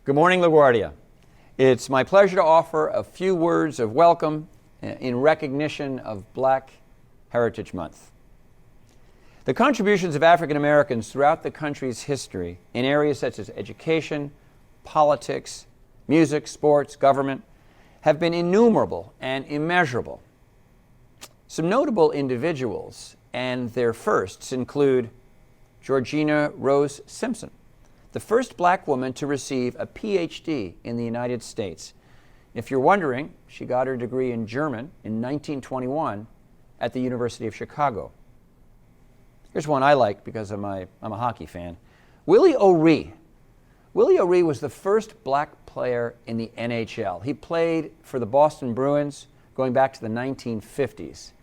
Good morning, LaGuardia. It's my pleasure to offer a few words of welcome in recognition of Black Heritage Month. The contributions of African Americans throughout the country's history in areas such as education, politics, music, sports, government have been innumerable and immeasurable. Some notable individuals and their firsts include Georgina Rose Simpson, the first Black woman to receive a PhD in the United States. If you're wondering, she got her degree in German in 1921 at the University of Chicago. Here's one I like because I'm a hockey fan. Willie O'Ree. Willie O'Ree was the first Black player in the NHL. He played for the Boston Bruins going back to the 1950s.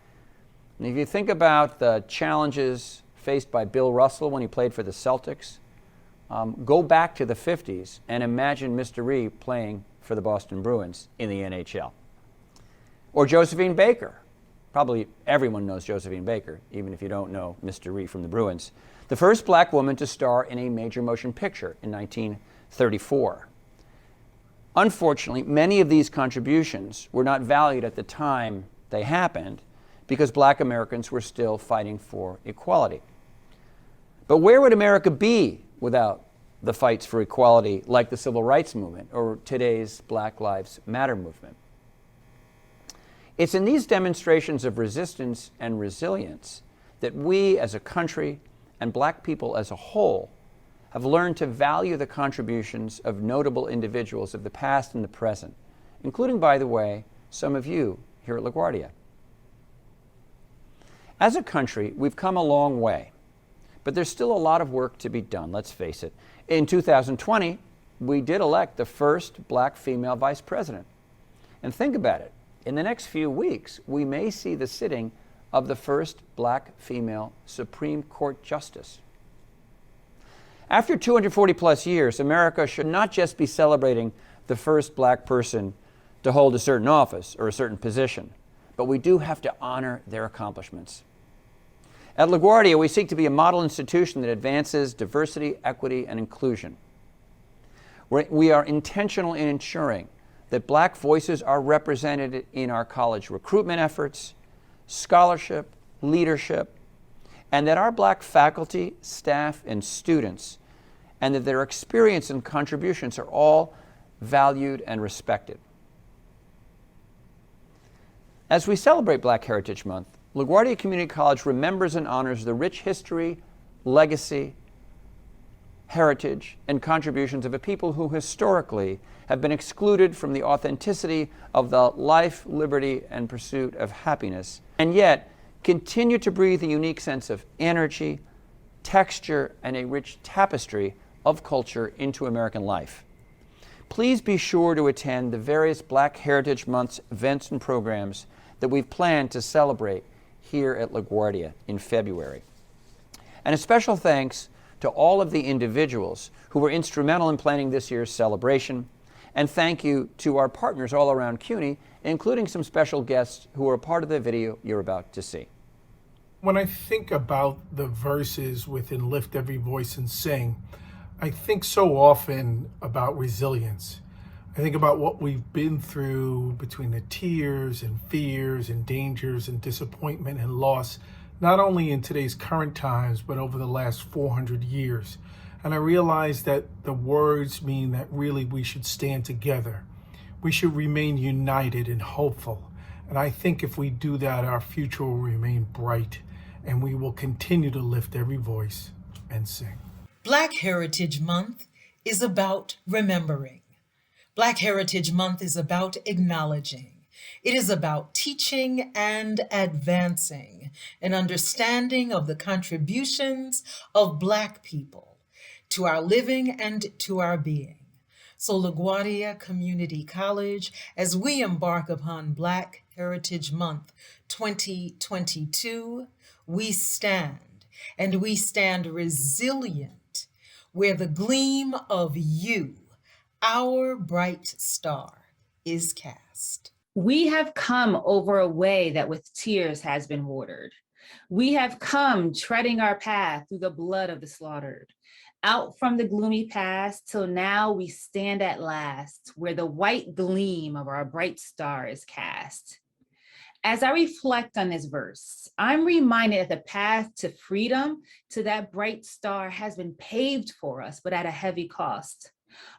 And if you think about the challenges faced by Bill Russell when he played for the Celtics, go back to the 50s and imagine Mr. Ree playing for the Boston Bruins in the NHL. Or Josephine Baker. Probably everyone knows Josephine Baker, even if you don't know Mr. Ree from the Bruins. The first Black woman to star in a major motion picture in 1934. Unfortunately, many of these contributions were not valued at the time they happened because Black Americans were still fighting for equality. But where would America be without the fights for equality like the Civil Rights Movement or today's Black Lives Matter movement? It's in these demonstrations of resistance and resilience that we as a country and Black people as a whole have learned to value the contributions of notable individuals of the past and the present, including, by the way, some of you here at LaGuardia. As a country, we've come a long way, but there's still a lot of work to be done, let's face it. In 2020, we did elect the first Black female vice president. And think about it. In the next few weeks, we may see the sitting of the first Black female Supreme Court justice. After 240 plus years, America should not just be celebrating the first Black person to hold a certain office or a certain position, but we do have to honor their accomplishments. At LaGuardia, we seek to be a model institution that advances diversity, equity, and inclusion. We are intentional in ensuring that Black voices are represented in our college recruitment efforts, scholarship, leadership, and that our Black faculty, staff, and students, and that their experience and contributions are all valued and respected. As we celebrate Black Heritage Month, LaGuardia Community College remembers and honors the rich history, legacy, heritage, and contributions of a people who historically have been excluded from the authenticity of the life, liberty, and pursuit of happiness, and yet continue to breathe a unique sense of energy, texture, and a rich tapestry of culture into American life. Please be sure to attend the various Black Heritage Month's events and programs that we've planned to celebrate here at LaGuardia in February. And a special thanks to all of the individuals who were instrumental in planning this year's celebration. And thank you to our partners all around CUNY, including some special guests who are a part of the video you're about to see. When I think about the verses within Lift Every Voice and Sing, I think so often about resilience. I think about what we've been through between the tears and fears and dangers and disappointment and loss, not only in today's current times, but over the last 400 years. And I realize that the words mean that really we should stand together. We should remain united and hopeful. And I think if we do that, our future will remain bright and we will continue to lift every voice and sing. Black Heritage Month is about remembering. Black Heritage Month is about acknowledging. It is about teaching and advancing an understanding of the contributions of Black people to our living and to our being. So LaGuardia Community College, as we embark upon Black Heritage Month 2022, we stand, and we stand resilient where the gleam of you, our bright star, is cast. We have come over a way that with tears has been watered. We have come treading our path through the blood of the slaughtered. Out from the gloomy past till now we stand at last, where the white gleam of our bright star is cast. As I reflect on this verse, I'm reminded that the path to freedom, to that bright star, has been paved for us, but at a heavy cost.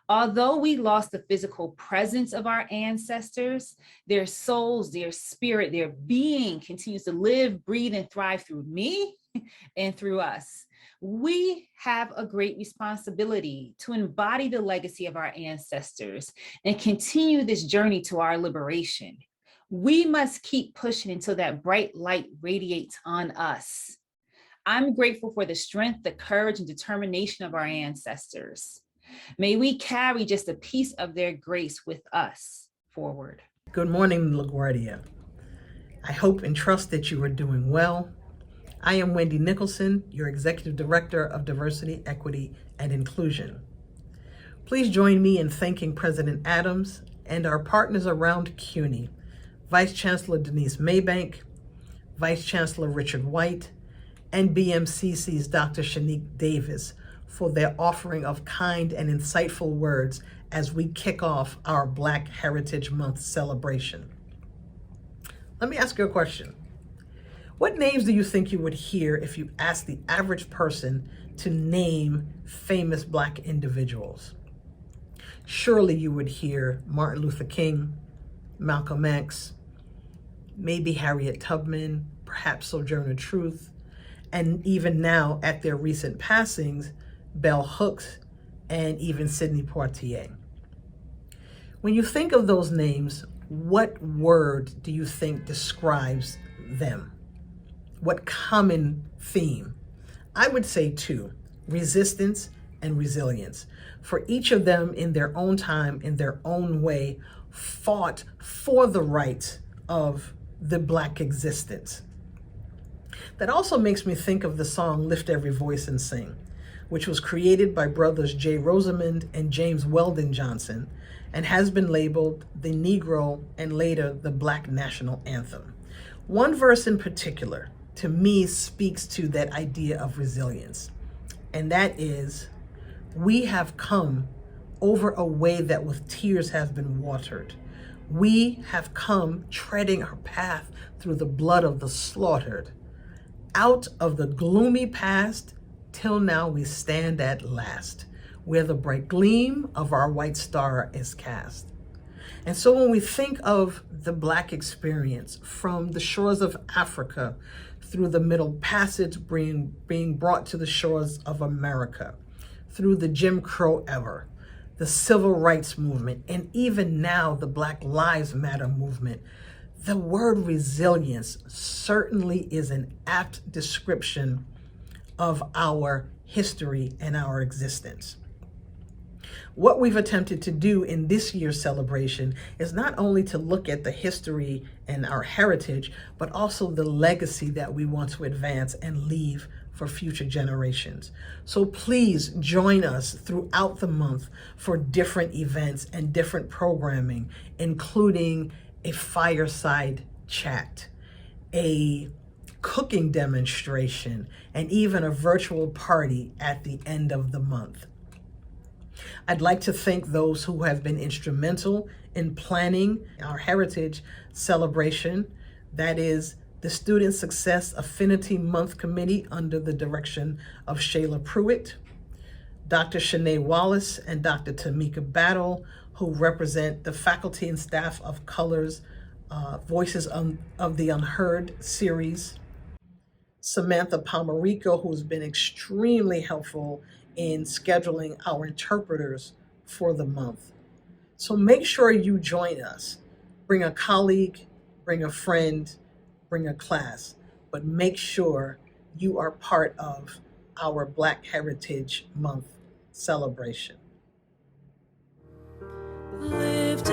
Although we lost the physical presence of our ancestors, their souls, their spirit, their being continues to live, breathe, and thrive through me and through us. We have a great responsibility to embody the legacy of our ancestors and continue this journey to our liberation. We must keep pushing until that bright light radiates on us. I'm grateful for the strength, the courage, and determination of our ancestors. May we carry just a piece of their grace with us forward. Good morning, LaGuardia. I hope and trust that you are doing well. I am Wendy Nicholson, your Executive Director of Diversity, Equity, and Inclusion. Please join me in thanking President Adams and our partners around CUNY, Vice Chancellor Denise Maybank, Vice Chancellor Richard White, and BMCC's Dr. Shanique Davis for their offering of kind and insightful words as we kick off our Black Heritage Month celebration. Let me ask you a question. What names do you think you would hear if you asked the average person to name famous Black individuals? Surely you would hear Martin Luther King, Malcolm X, maybe Harriet Tubman, perhaps Sojourner Truth, and even now at their recent passings, Bell Hooks, and even Sidney Poitier. When you think of those names, what word do you think describes them? What common theme? I would say two: resistance and resilience. For each of them in their own time, in their own way, fought for the rights of the Black existence. That also makes me think of the song Lift Every Voice and Sing, which was created by brothers Jay Rosamond and James Weldon Johnson, and has been labeled the Negro and later the Black National Anthem. One verse in particular, to me, speaks to that idea of resilience, and that is, we have come over a way that with tears have been watered. We have come treading our path through the blood of the slaughtered. Out of the gloomy past, till now we stand at last, where the bright gleam of our white star is cast. And so when we think of the Black experience from the shores of Africa through the Middle Passage being brought to the shores of America, through the Jim Crow era, the Civil Rights Movement, and even now the Black Lives Matter movement, the word resilience certainly is an apt description of our history and our existence. What we've attempted to do in this year's celebration is not only to look at the history and our heritage, but also the legacy that we want to advance and leave for future generations. So please join us throughout the month for different events and different programming, including a fireside chat, a cooking demonstration, and even a virtual party at the end of the month. I'd like to thank those who have been instrumental in planning our Heritage celebration. That is the Student Success Affinity Month Committee under the direction of Shayla Pruitt, Dr. Shanae Wallace, and Dr. Tamika Battle, who represent the faculty and staff of Colors, Voices of the Unheard series, Samantha Palmarico, who's been extremely helpful in scheduling our interpreters for the month. So make sure you join us. Bring a colleague, bring a friend, bring a class, but make sure you are part of our Black Heritage Month celebration. Lift